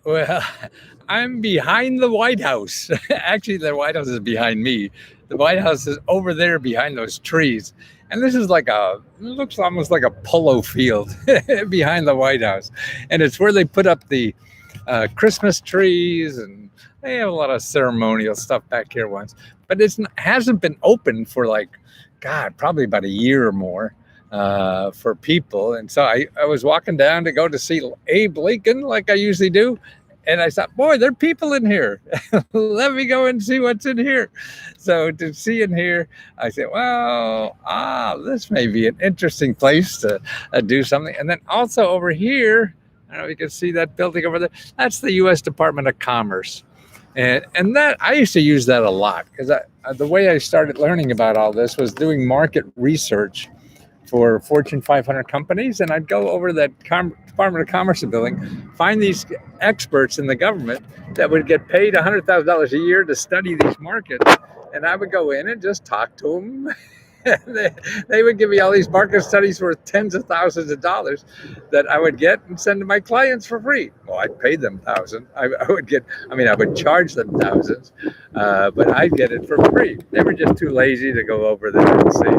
Well, I'm behind the White House. Actually, the White House is behind me. The White House is over there behind those trees. And this is like it looks almost like a polo field behind the White House. And it's where they put up the Christmas trees, and they have a lot of ceremonial stuff back here once. But hasn't been open for like, God, probably about a year or more for people. And so I was walking down to go to see Abe Lincoln like I usually do. And I thought, boy, there are people in here. Let me go and see what's in here. So to see in here, I said, well, this may be an interesting place to do something. And then also over here, I don't know if you can see that building over there. That's the U.S. Department of Commerce. And that I used to use that a lot because the way I started learning about all this was doing market research for Fortune 500 companies, and I'd go over that Department of Commerce building, find these experts in the government that would get paid $100,000 a year to study these markets, and I would go in and just talk to them. They would give me all these market studies worth tens of thousands of dollars that I would get and send to my clients for free. Well, I'd pay them thousands. I would charge them thousands, but I'd get it for free. They were just too lazy to go over there and see.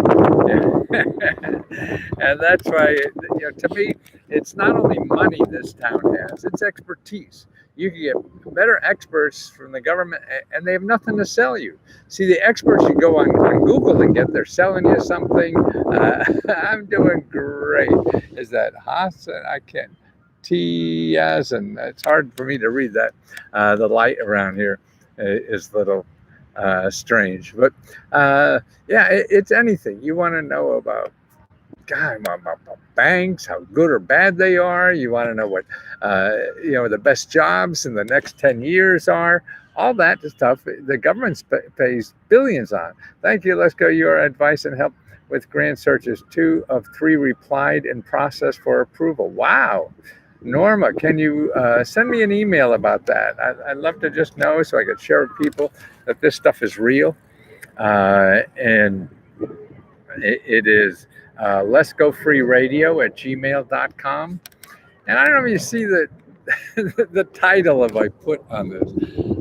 And that's why, to me, it's not only money this town has, it's expertise. You can get better experts from the government, and they have nothing to sell you. See, the experts you go on Google and get, they're selling you something. I'm doing great. Is that Haas? I can't. T-S, and it's hard for me to read that. The light around here is a little strange. But it's anything. You want to know about about banks, how good or bad they are. You want to know what the best jobs in the next 10 years are. All that stuff the government pays billions on. Thank you. Let's go. Your advice and help with grant searches. 2 of 3 replied in process for approval. Wow. Norma, can you send me an email about that? I'd love to just know so I could share with people that this stuff is real. And it is Let's Go Free Radio at gmail.com. And I don't know if you see the title of I put on this.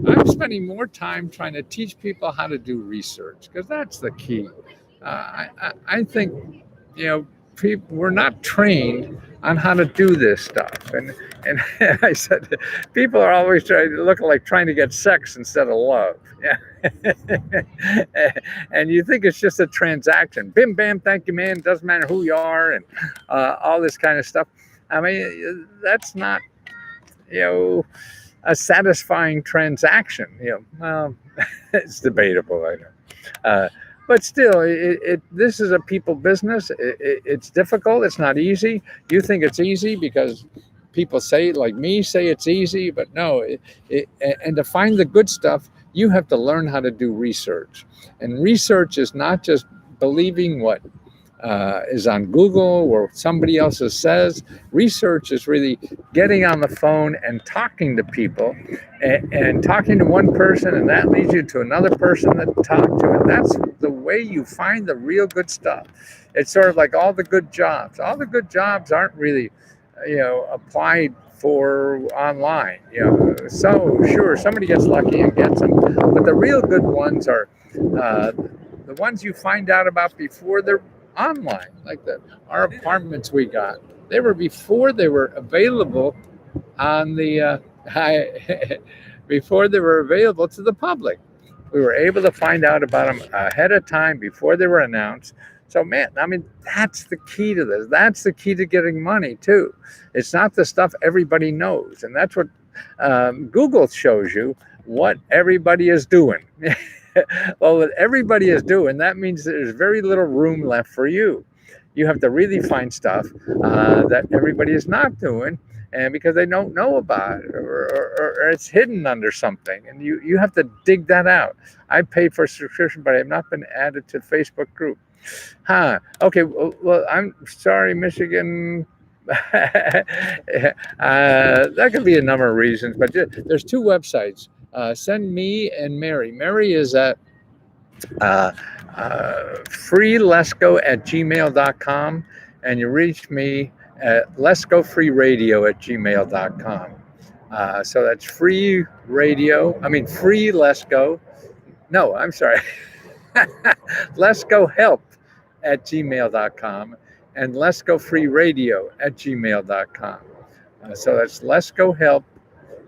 I'm spending more time trying to teach people how to do research because that's the key. I think, people we're not trained on how to do this stuff. And I said, people are always trying to get sex instead of love. Yeah. And you think it's just a transaction. Bim, bam, thank you, man. Doesn't matter who you are and all this kind of stuff. I mean, that's not, a satisfying transaction. It's debatable, I know. But still, this is a people business. It's difficult. It's not easy. You think it's easy because people like me say it's easy, but no. And to find the good stuff, you have to learn how to do research. And research is not just believing what is on Google or somebody else says. Research is really getting on the phone and talking to people and talking to one person, and that leads you to another person that talk to. And that's the way you find the real good stuff. It's sort of like all the good jobs. All the good jobs aren't really, applied for online. So sure, somebody gets lucky and gets them, but the real good ones are the ones you find out about before they're online, like our apartments we got. They were before they were available on the before they were available to the public. We were able to find out about them ahead of time before they were announced. So, man, I mean, that's the key to this. That's the key to getting money, too. It's not the stuff everybody knows. And that's what Google shows you, what everybody is doing. Well, what everybody is doing, that means there's very little room left for you. You have to really find stuff that everybody is not doing, and because they don't know about it, or it's hidden under something, and you have to dig that out. I paid for a subscription, but I have not been added to Facebook group. Okay, well, I'm sorry, Michigan. That could be a number of reasons, but there's 2 websites. Send me and Mary. Mary is at freelesco@gmail.com, and you reach me at letsgofreeradio@gmail.com. So that's free radio. I mean, free Let's Go. No, I'm sorry. Let's Go Help at gmail.com and Let's Go Free Radio at gmail.com. So that's Let's Go Help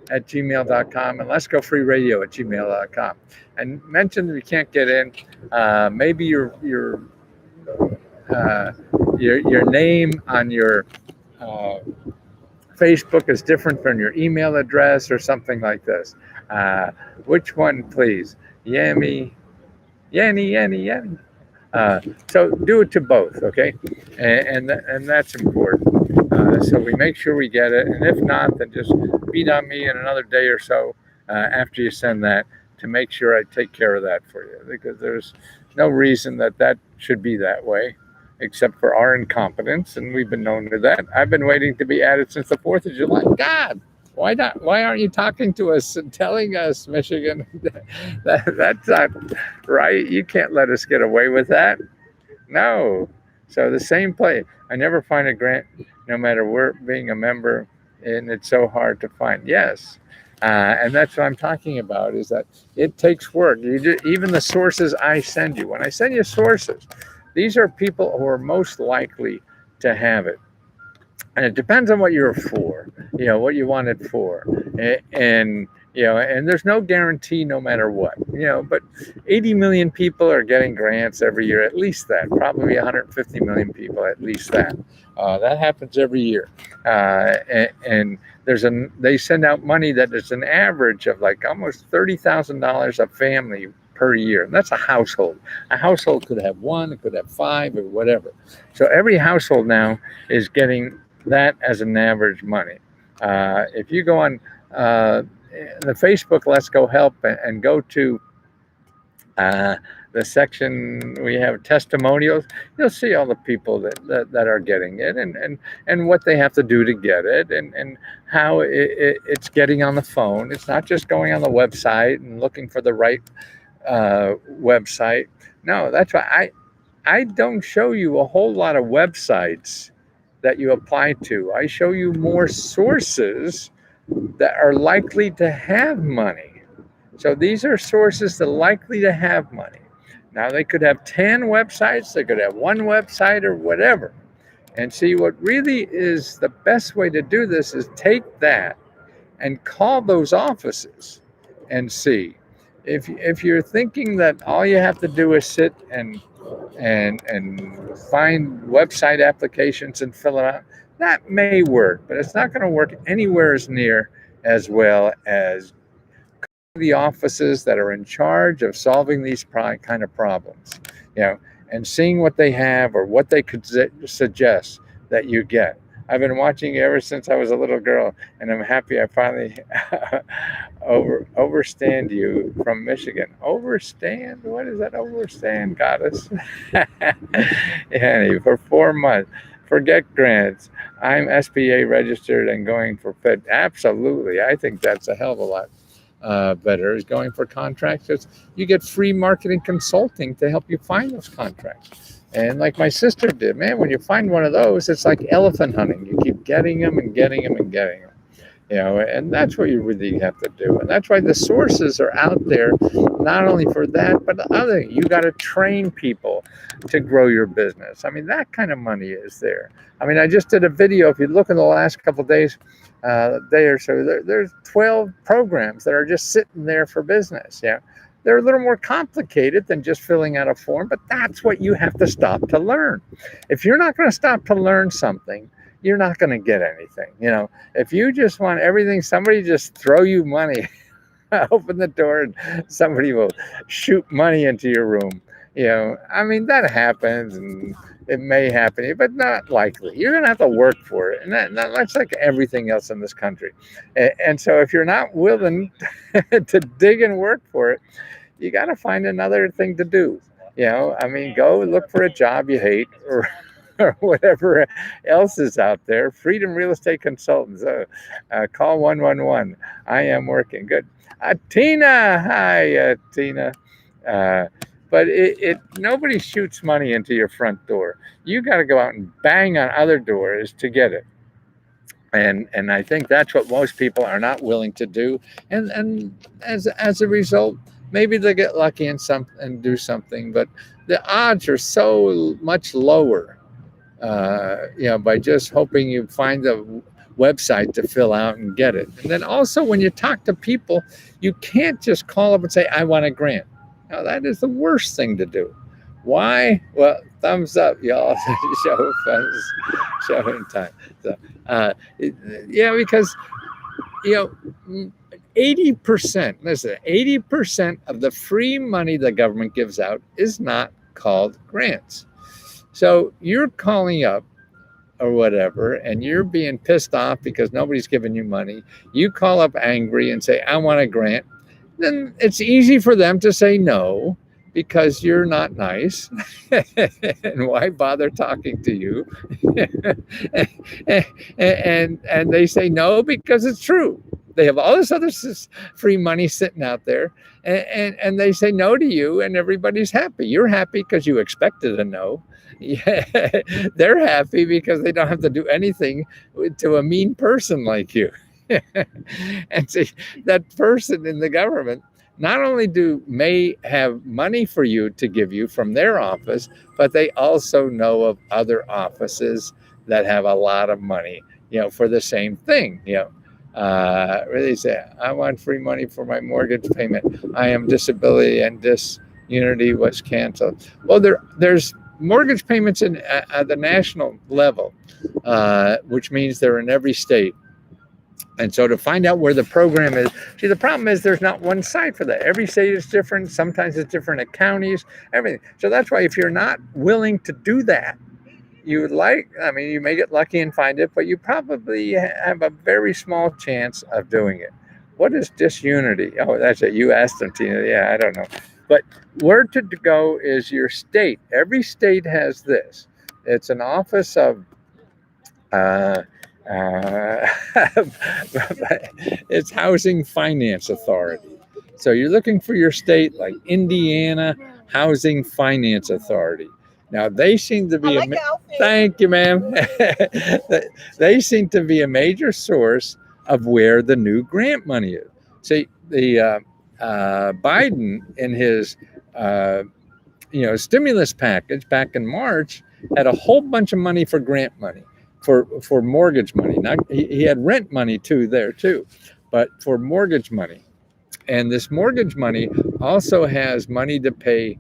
at gmail.com and Let's Go Free Radio at gmail.com. And mention that you can't get in. Maybe uh, your name on your Facebook is different from your email address or something like this. Uh, which one, please? Yammy, Yanny, Yanny, Yanny. So do it to both, okay? And that's important. So we make sure we get it, and if not, then just beat on me in another day or so after you send that to make sure I take care of that for you, because there's no reason that should be that way, except for our incompetence, and we've been known to that. I've been waiting to be added since the 4th of July. God, why not? Why aren't you talking to us and telling us, Michigan, that's not right? You can't let us get away with that. No. So the same place. I never find a grant, no matter where being a member, and it's so hard to find. Yes. And that's what I'm talking about, is that it takes work. Even the sources I send you, when I send you sources, these are people who are most likely to have it. And it depends on what you're for, what you want it for. And there's no guarantee no matter what, but 80 million people are getting grants every year, at least that, probably 150 million people, at least that. That happens every year. And they send out money that is an average of like almost $30,000 a family per year. And that's a household. A household could have one, it could have five, or whatever. So every household now is getting that as an average money. If you go on the Facebook Let's Go Help and go to the section we have testimonials, you'll see all the people that are getting it, and what they have to do to get it, and how it's getting on the phone. It's not just going on the website and looking for the right website. No, that's why I don't show you a whole lot of websites that you apply to. I show you more sources that are likely to have money. So these are sources that are likely to have money. Now they could have 10 websites, they could have one website, or whatever. And see, what really is the best way to do this is take that and call those offices and see. If you're thinking that all you have to do is sit and find website applications and fill it out, that may work, but it's not going to work anywhere as near as well as the offices that are in charge of solving these kind of problems, and seeing what they have or what they could suggest that you get. I've been watching you ever since I was a little girl, and I'm happy I finally overstand you from Michigan. Overstand? What is that? Overstand, goddess. Anyway, for 4 months. Forget grants. I'm SBA registered and going for Fed. Absolutely. I think that's a hell of a lot better, is going for contracts. You get free marketing consulting to help you find those contracts. And like my sister did, man, when you find one of those, it's like elephant hunting. You keep getting them and getting them and getting them. And that's what you really have to do. And that's why the sources are out there, not only for that, but the other. You got to train people to grow your business. I mean, that kind of money is there. I mean, I just did a video. If you look in the last couple of days, day or so, there's 12 programs that are just sitting there for business. They're a little more complicated than just filling out a form, but that's what you have to stop to learn. If you're not going to stop to learn something, you're not going to get anything. If you just want everything, somebody just throw you money, open the door and somebody will shoot money into your room. I mean, that happens, and it may happen, but not likely. You're going to have to work for it. And that's like everything else in this country. And so if you're not willing to dig and work for it, you got to find another thing to do. I mean, go look for a job you hate, or whatever else is out there. Freedom Real Estate Consultants. Call 111. I am working. Good. Tina. Hi, Tina. But nobody shoots money into your front door. You got to go out and bang on other doors to get it. And I think that's what most people are not willing to do. And as a result, maybe they get lucky and do something, but the odds are so much lower. By just hoping you find the website to fill out and get it. And then also, when you talk to people, you can't just call up and say, "I want a grant." Now, that is the worst thing to do. Why? Well, thumbs up, y'all. Show in time. So, because you know, 80%. Listen, 80% of the free money the government gives out is not called grants. So you're calling up or whatever, and you're being pissed off because nobody's giving you money. You call up angry and say, "I want a grant." Then it's easy for them to say no because you're not nice. And why bother talking to you? and they say no because it's true. They have all this other free money sitting out there, and they say no to you, and everybody's happy. You're happy because you expected a no. Yeah, they're happy because they don't have to do anything to a mean person like you. And see, that person in the government not only may have money for you to give you from their office, but they also know of other offices that have a lot of money, for the same thing. Really say, "I want free money for my mortgage payment. I am disability and disunity was canceled." Well, there's mortgage payments at the national level, which means they're in every state. And so to find out where the program is, see, the problem is there's not one site for that. Every state is different. Sometimes it's different at counties, everything. So that's why if you're not willing to do that, you may get lucky and find it, but you probably have a very small chance of doing it. What is disunity? Oh, that's it. You asked them, Tina. Yeah, I don't know. But where to go is your state. Every state has this. It's an office of it's Housing Finance Authority. So you're looking for your state, like Indiana Housing Finance Authority. Now they seem to be thank you, ma'am. They seem to be a major source of where the new grant money is. See, the Biden in his stimulus package back in March had a whole bunch of money for grant money. For mortgage money. He had rent money too, but for mortgage money. And this mortgage money also has money to pay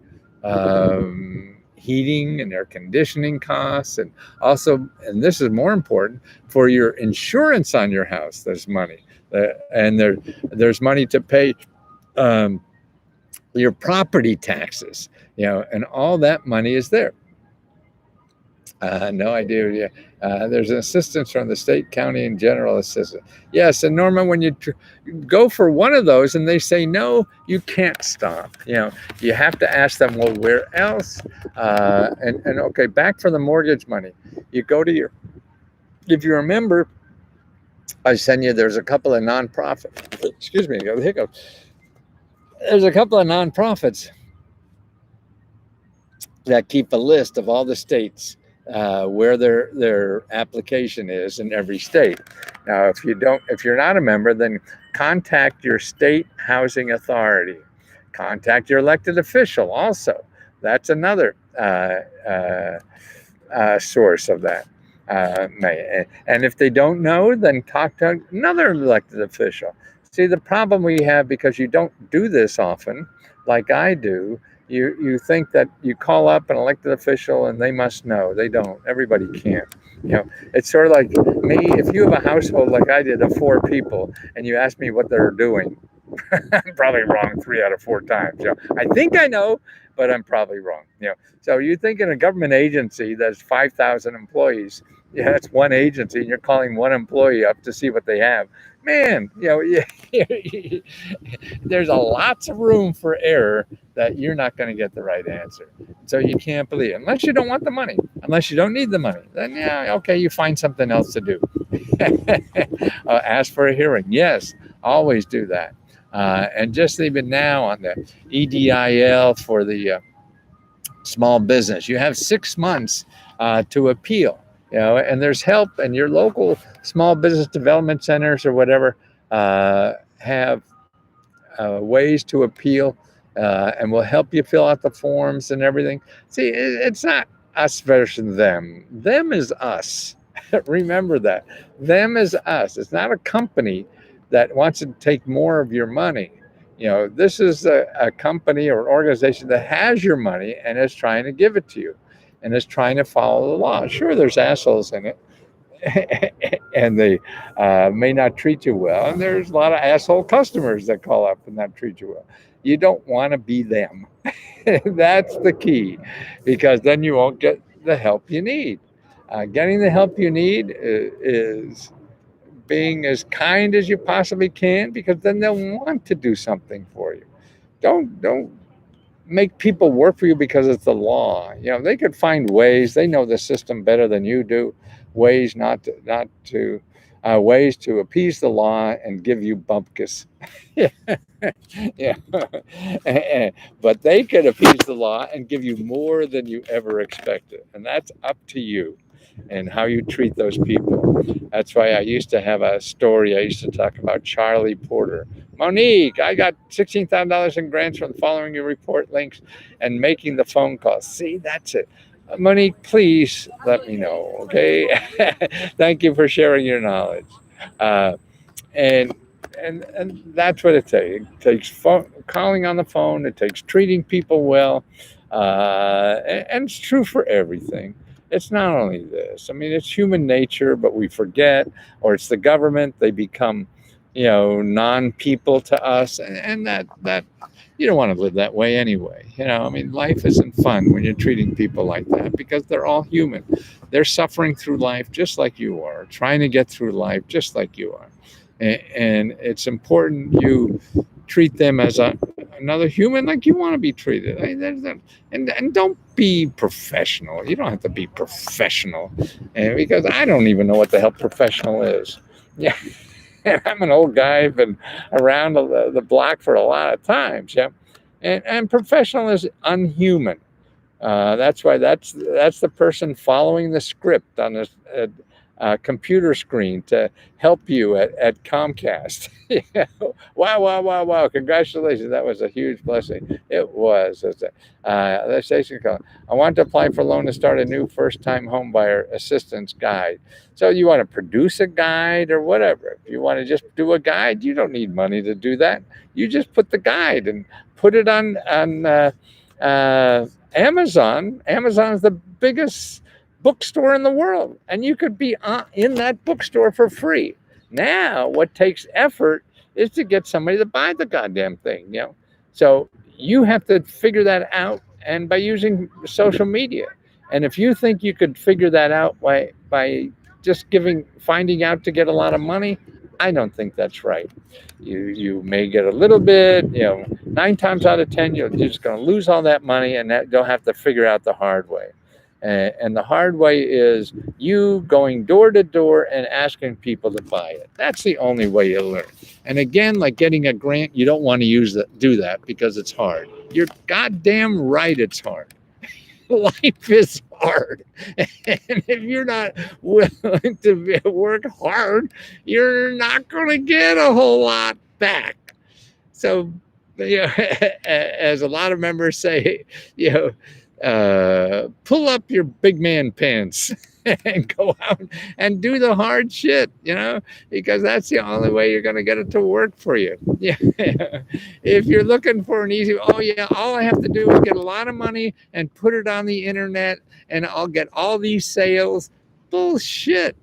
heating and air conditioning costs, and also, and this is more important, for your insurance on your house. There's money, and there's money to pay your property taxes, and all that money is there. No idea. Yeah. There's an assistance from the state, county, and general assistance. Yes, and Norma, when you go for one of those and they say no, you can't stop. You have to ask them, well, where else? And okay, back for the mortgage money. You go to if you remember, I send you, there's a couple of nonprofits. Excuse me, I got the hiccups. There's a couple of nonprofits that keep a list of all the states where their application is in every state. Now, if you're not a member, then contact your state housing authority. Contact your elected official also. That's another source of that. And if they don't know, then talk to another elected official. See, the problem we have, because you don't do this often, like I do, you think that you call up an elected official and they must know. They don't. Everybody can't. It's sort of like me. If you have a household like I did of 4 people and you ask me what they're doing, I'm probably wrong 3 out of 4 times. I think I know, but I'm probably wrong. So you think in a government agency that's 5,000 employees, that's one agency, and you're calling one employee up to see what they have. Man, there's a lots of room for error that you're not going to get the right answer. So you can't believe it. Unless you don't want the money, unless you don't need the money, then okay, you find something else to do. Ask for a hearing. Yes, always do that. And just even now on the EDIL for the small business, you have 6 months to appeal. And there's help, and your local small business development centers or whatever have ways to appeal, and will help you fill out the forms and everything. See, it's not us versus them. Them is us. Remember that. Them is us. It's not a company that wants to take more of your money. This is a company or organization that has your money and is trying to give it to you and is trying to follow the law. Sure, there's assholes in it. And they may not treat you well. And there's a lot of asshole customers that call up and not treat you well. You don't want to be them. That's the key, because then you won't get the help you need. Getting the help you need is being as kind as you possibly can, because then they'll want to do something for you. Don't make people work for you because it's the law. They could find ways. They know the system better than you do. Ways ways to appease the law and give you bumpkus. Yeah, yeah. But they could appease the law and give you more than you ever expected, and that's up to you and how you treat those people. That's why I used to have a story. I used to talk about Charlie Porter. Monique, I got $16,000 in grants from following your report links and making the phone calls. See, that's it. Monique, please let me know, okay? Thank you for sharing your knowledge. Uh, and and that's what it takes. It takes calling on the phone. It takes treating people well, and it's true for everything. It's not only this. I mean, it's human nature, but we forget, or it's the government. They become, non-people to us, and that you don't want to live that way anyway. I mean, life isn't fun when you're treating people like that, because they're all human. They're suffering through life just like you are, trying to get through life just like you are. And it's important you treat them as another human, like you want to be treated. And don't be professional. You don't have to be professional, because I don't even know what the hell professional is. Yeah. And I'm an old guy. I've been around the block for a lot of times. Yeah. And professional is unhuman. That's why that's the person following the script on this computer screen to help you at Comcast. Yeah. Wow, wow, wow, wow. Congratulations. That was a huge blessing. It was. The station call. I want to apply for a loan to start a new first-time home buyer assistance guide. So you want to produce a guide or whatever. If you want to just do a guide, you don't need money to do that. You just put the guide and put it on Amazon. Amazon is the biggest bookstore in the world, and you could be in that bookstore for free. Now, what takes effort is to get somebody to buy the goddamn thing. So you have to figure that out, and by using social media. And if you think you could figure that out by just finding out to get a lot of money, I don't think that's right. You may get a little bit, 9 times out of 10, you're just going to lose all that money, and you'll have to figure out the hard way. And the hard way is you going door to door and asking people to buy it. That's the only way you learn. And again, like getting a grant, you don't want to do that because it's hard. You're goddamn right, it's hard. Life is hard. And if you're not willing to work hard, you're not going to get a whole lot back. So, as a lot of members say, pull up your big man pants and go out and do the hard shit, because that's the only way you're going to get it to work for you. Yeah. If you're looking for an easy, all I have to do is get a lot of money and put it on the internet and I'll get all these sales. Bullshit.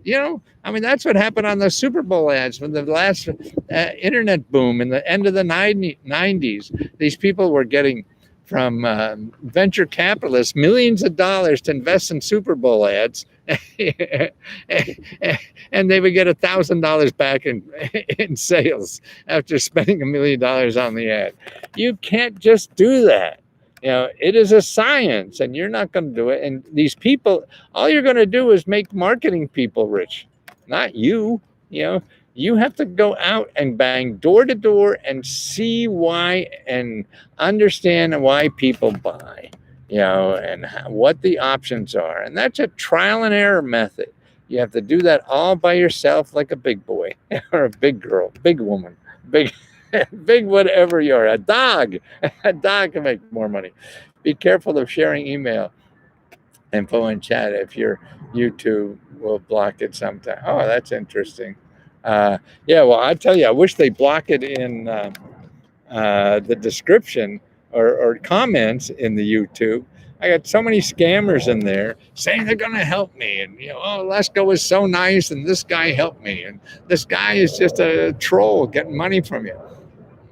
I mean, that's what happened on the Super Bowl ads when the last internet boom in the end of the 90s. These people were getting from venture capitalists millions of dollars to invest in Super Bowl ads, and they would get $1,000 back in sales after spending $1 million on the ad. You can't just do that. It is a science, and you're not going to do it. And these people, all you're going to do is make marketing people rich, not you. You have to go out and bang door to door and see why and understand why people buy, and what the options are. And that's a trial and error method. You have to do that all by yourself, like a big boy or a big girl, big woman, big, big whatever you are. A dog, a dog can make more money. Be careful of sharing email info in chat if your YouTube will block it sometime. Oh, that's interesting. Yeah, well, I tell you, I wish they block it in the description or comments in the YouTube. I got so many scammers in there saying they're going to help me, and oh, Lesko is so nice, and this guy helped me, and this guy is just a troll getting money from you.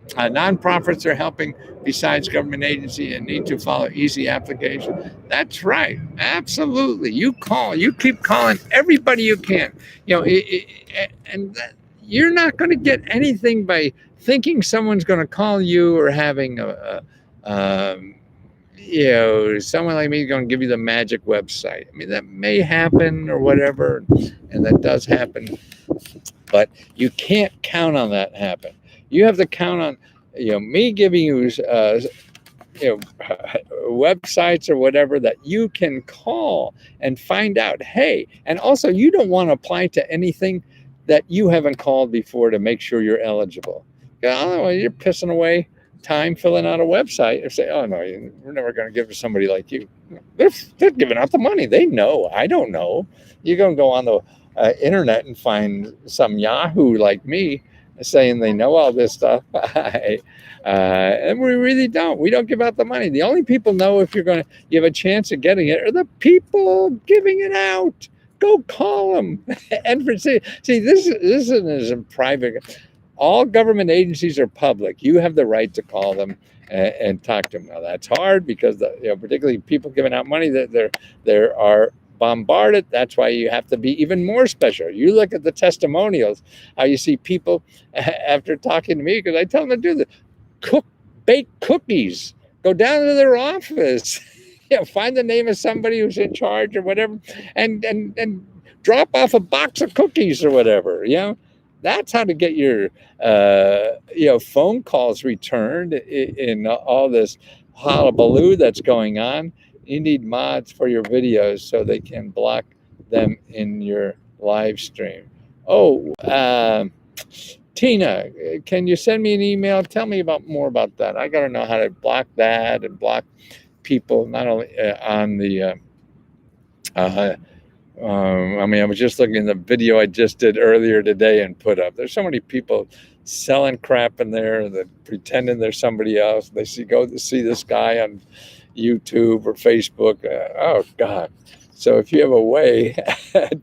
Nonprofits are helping besides government agency and need to follow easy application. That's right. Absolutely. You keep calling everybody you can. And you're not going to get anything by thinking someone's going to call you or having someone like me is going to give you the magic website. I mean, that may happen or whatever, and that does happen, but you can't count on that happen. You have to count on me giving you websites or whatever that you can call and find out. Hey, and also you don't want to apply to anything that you haven't called before to make sure you're eligible. You're pissing away time filling out a website and say, oh no, we're never going to give it to somebody like you. They're giving out the money. They know. I don't know. You're going to go on the internet and find some Yahoo like me saying they know all this stuff. And we really don't. We don't give out the money. The only people know if you have a chance of getting it are the people giving it out. Go call them. And see, this isn't private. All government agencies are public. You have the right to call them and talk to them. Now that's hard because particularly people giving out money, that there are bombarded. That's why you have to be even more special. You look at the testimonials, how you see people after talking to me, because I tell them to do the bake cookies. Go down to their office, find the name of somebody who's in charge or whatever, and drop off a box of cookies or whatever. That's how to get your phone calls returned in all this hullabaloo that's going on. You need mods for your videos so they can block them in your live stream. Oh, Tina, can you send me an email? Tell me more about that. I got to know how to block that and block people, not only on the I was just looking at the video I just did earlier today and put up. There's so many people selling crap in there that pretending they're somebody else. They go to see this guy on YouTube or Facebook. Oh God! So if you have a way,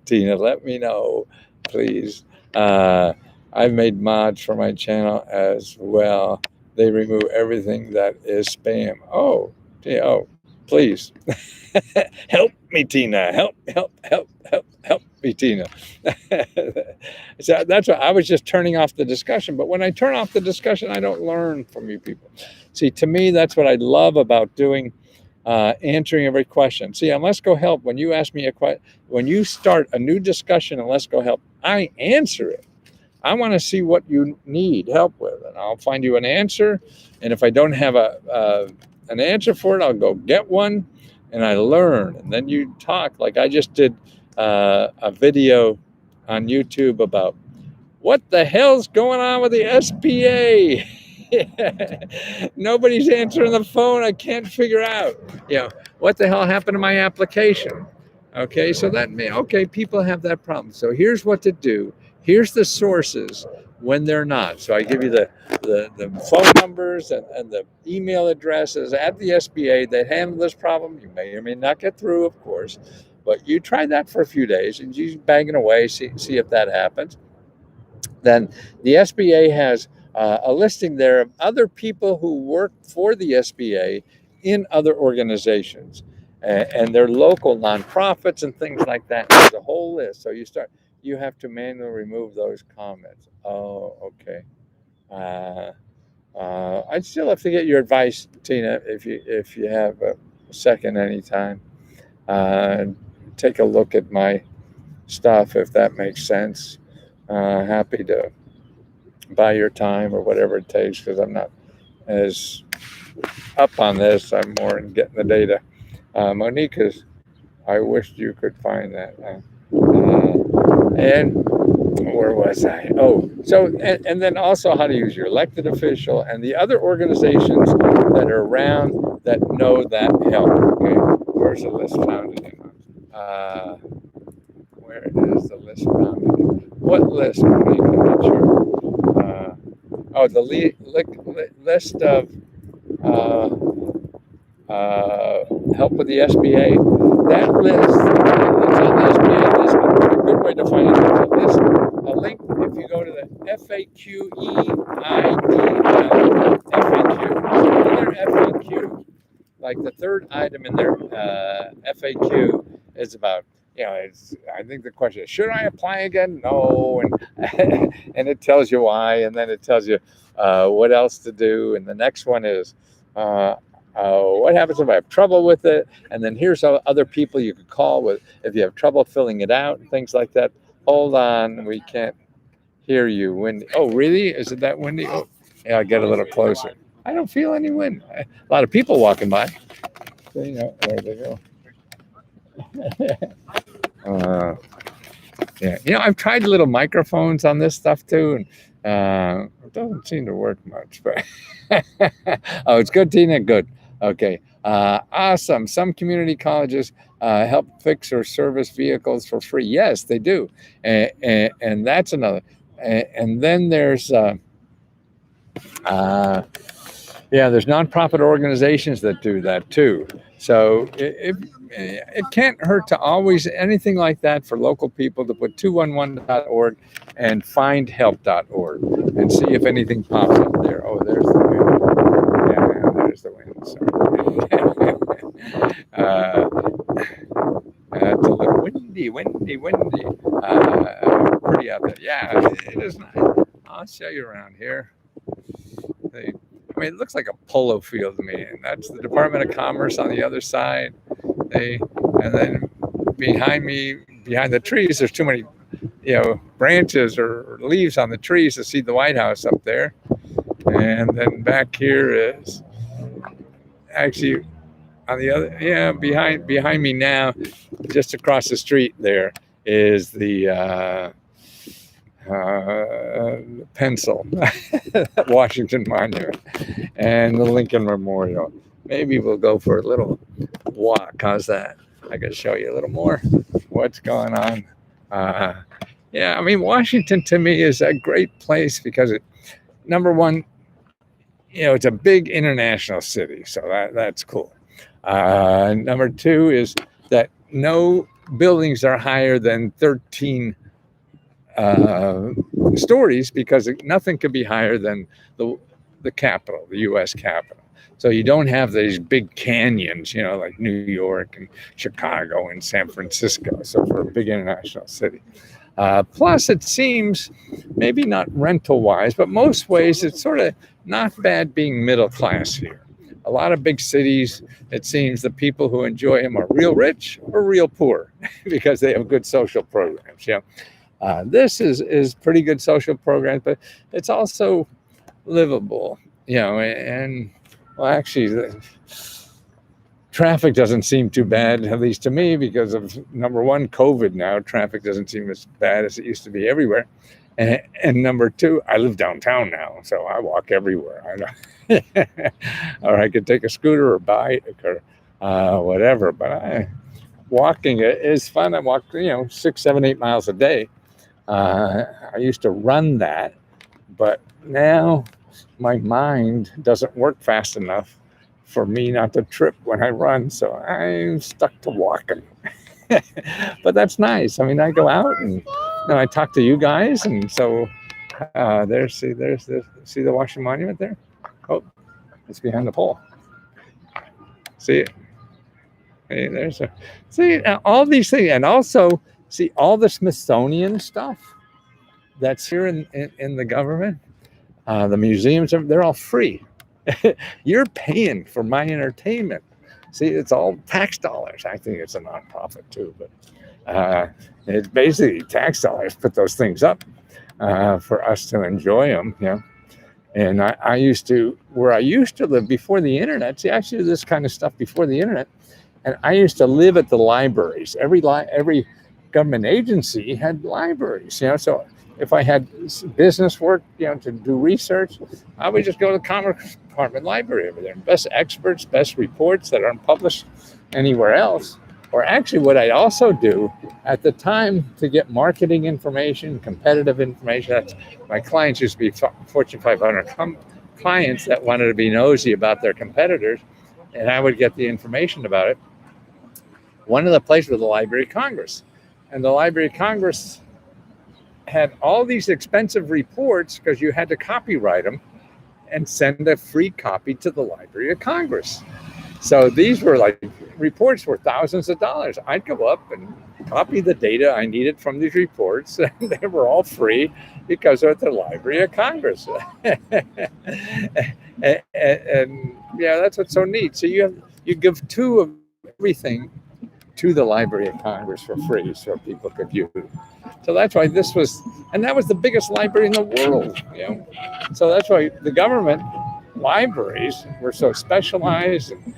Tina, let me know, please. I've made mods for my channel as well. They remove everything that is spam. Oh, please. Help me, Tina. Help me, Tina. So that's what I was just turning off the discussion. But when I turn off the discussion, I don't learn from you people. See, to me, that's what I love about doing, answering every question. See, on Let's Go Help, when you ask me a question, when you start a new discussion on Let's Go Help, I answer it. I want to see what you need help with, and I'll find you an answer. And if I don't have an answer for it, I'll go get one. And I learn, and then you talk. Like I just did a video on YouTube about what the hell's going on with the SBA. Nobody's answering the phone. I can't figure out, what the hell happened to my application. Okay, so people have that problem. So here's what to do. Here's the sources when they're not. So I give you the phone numbers and the email addresses at the SBA that handle this problem. You may or may not get through, of course, but you try that for a few days and you banging away, see if that happens. Then the SBA has a listing there of other people who work for the SBA in other organizations and their local nonprofits and things like that. There's a whole list. So you have to manually remove those comments. Oh, okay. I'd still have to get your advice, Tina, if you have a second anytime. Take a look at my stuff if that makes sense. Happy to buy your time or whatever it takes because I'm not as up on this. I'm more in getting the data. Monica's, I wished you could find that. And where was I? Oh, so and then also how to use your elected official and the other organizations that are around that know that help. Okay, where's the list found in? Where is the list found? What list? I'm not sure. Oh, the list of uh, help with the SBA. That list, it's on the SBA list, but a good way to find it is a list, a link. If you go to the FAQ, in their FAQ, like the third item in their FAQ is about, I think the question is, should I apply again? No, and and it tells you why, and then it tells you what else to do, and the next one is. What happens if I have trouble with it? And then here's other people you could call with if you have trouble filling it out and things like that. Hold on, we can't hear you, Wendy. Oh, really? Is it that windy? Oh, yeah, I'll get a little closer. I don't feel any wind. A lot of people walking by. So, there they go. Yeah, I've tried little microphones on this stuff too, and it doesn't seem to work much. But oh, it's good, Tina. Good. Okay. Awesome. Some community colleges help fix or service vehicles for free. Yes, they do, and that's another. And then there's there's nonprofit organizations that do that too. So it can't hurt to always anything like that for local people to put 211.org and findhelp.org and see if anything pops up there. Oh, there's the wind. Yeah, there's the wind. It's a little windy. Pretty out there. Yeah, it is nice. I'll show you around here. It looks like a polo field to me, and that's the Department of Commerce on the other side. And then behind me, behind the trees, there's too many, branches or leaves on the trees to see the White House up there. And then back here is actually on the other, behind me now, just across the street there is the pencil, Washington Monument, and the Lincoln Memorial. Maybe we'll go for a little walk. How's that? I can show you a little more what's going on. Washington to me is a great place because number one, it's a big international city, so that's cool. Number two is that no buildings are higher than 13 stories because nothing could be higher than the Capitol, the U.S. Capitol. So you don't have these big canyons, like New York and Chicago and San Francisco. So for a big international city. Plus, it seems, maybe not rental-wise, but most ways it's sort of not bad being middle class here. A lot of big cities, it seems the people who enjoy them are real rich or real poor because they have good social programs. This is pretty good social programs, but it's also livable, and actually the traffic doesn't seem too bad, at least to me, because of number one, COVID now. Traffic doesn't seem as bad as it used to be everywhere. And number two, I live downtown now, so I walk everywhere. Or I could take a scooter or bike or whatever, but walking is fun. I walk, 6, 7, 8 miles a day. I used to run that, but now my mind doesn't work fast enough for me not to trip when I run, so I'm stuck to walking. But that's nice. I go out and I talk to you guys, and so there's the Washington Monument there. Oh, it's behind the pole. See it? Hey, all these things, and also see all the Smithsonian stuff that's here in the government. The museums, they're all free. You're paying for my entertainment. See, it's all tax dollars. I think it's a nonprofit too, but it's basically tax dollars put those things up for us to enjoy them. And where I used to live before the internet. See, I used to do this kind of stuff before the internet, and I used to live at the libraries. Every government agency had libraries. So if I had business work, to do research, I would just go to the Commerce Department library over there. Best experts, best reports that aren't published anywhere else. Or actually, what I'd also do at the time to get marketing information, competitive information. That's, my clients used to be Fortune 500 clients that wanted to be nosy about their competitors, and I would get the information about it. One of the places was the Library of Congress, and the Library of Congress had all these expensive reports because you had to copyright them and send a free copy to the Library of Congress. So these were like reports for thousands of dollars. I'd go up and copy the data I needed from these reports, and they were all free because they're at the Library of Congress. and yeah, that's what's so neat. So you give two of everything to the Library of Congress for free, so people could use it. So that's why that was the biggest library in the world. So that's why the government libraries were so specialized and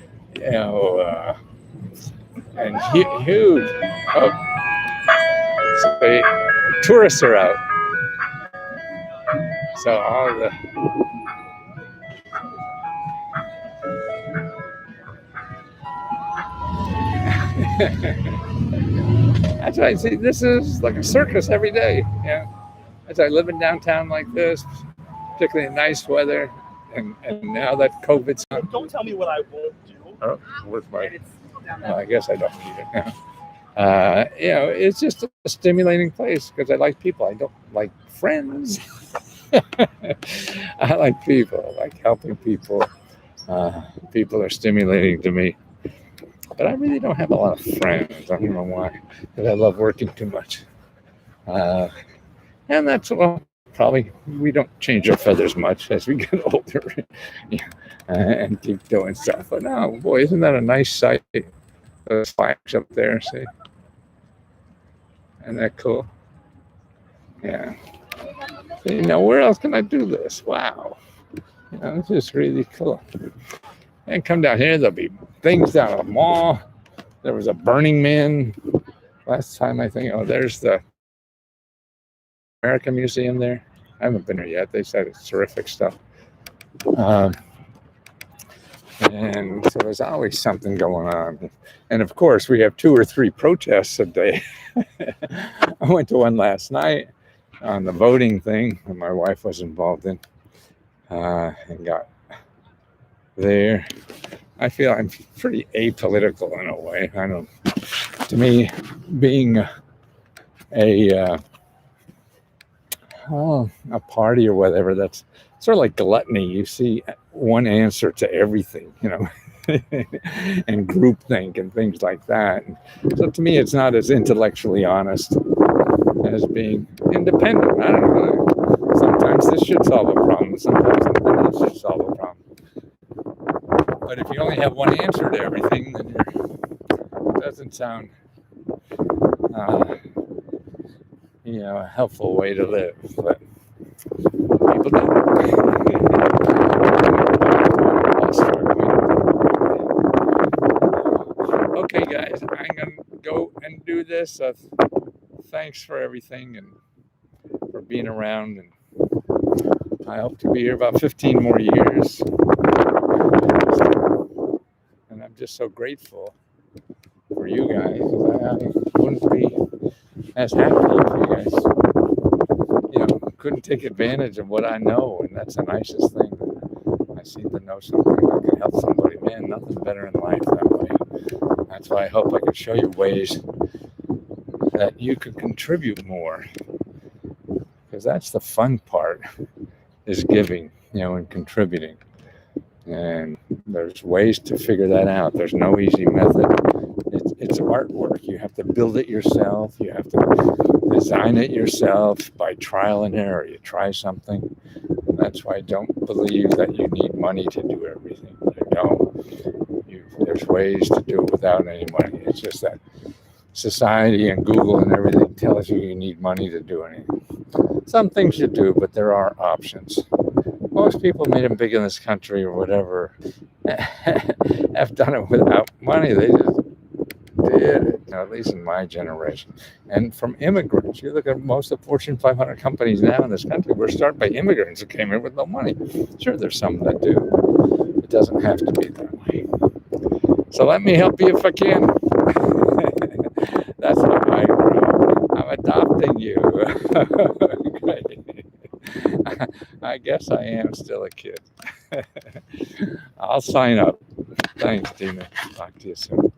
and huge. Oh, so tourists are out. So all the that's why I see this is like a circus every day. As I live in downtown like this, particularly in nice weather, and now that COVID's on. Don't tell me what I won't do. Oh, where's my? I guess I don't need it now. It's just a stimulating place because I like people. I don't like friends. I like people. I like helping people. People are stimulating to me. But I really don't have a lot of friends. I don't know why. Because I love working too much. And that's, probably we don't change our feathers much as we get older and keep doing stuff. But no, boy, isn't that a nice sight? Those flags up there, see? Isn't that cool? Yeah. So, where else can I do this? Wow. It's just really cool. And come down here, there'll be things down at the mall. There was a Burning Man last time, I think. Oh, there's the American Museum there. I haven't been there yet. They said it's terrific stuff. And so there's always something going on. And of course, we have 2 or 3 protests a day. I went to one last night on the voting thing that my wife was involved in, and got there. I feel I'm pretty apolitical in a way. I don't. To me, being a party or whatever, that's sort of like gluttony. You see one answer to everything, and groupthink and things like that. And so to me, it's not as intellectually honest as being independent. I don't know. Sometimes this should solve a problem. Sometimes something else should solve a problem. But if you only have one answer to everything, then it doesn't sound, a helpful way to live. But people do. Okay, guys, I'm going to go and do this. Thanks for everything and for being around. And I hope to be here about 15 more years. And I'm just so grateful for you guys. I wouldn't be as happy if you guys, couldn't take advantage of what I know. And that's the nicest thing. I seem to know something that can help somebody. Man, nothing better in life that way. That's why I hope I can show you ways that you could contribute more. Because that's the fun part, is giving, and contributing. And there's ways to figure that out. There's no easy method. It's artwork. You have to build it yourself. You have to design it yourself by trial and error. You try something. And that's why I don't believe that you need money to do everything. You don't. There's ways to do it without any money. It's just that society and Google and everything tells you need money to do anything. Some things you do, but there are options. Most people made them big in this country or whatever have done it without money. They just did it, at least in my generation. And from immigrants, you look at most of the Fortune 500 companies now in this country were started by immigrants who came in with no money. Sure, there's some that do. It doesn't have to be that way. So let me help you if I can. That's how I grow. I'm adopting you. I guess I am still a kid. I'll sign up. Thanks, Tina. Talk to you soon.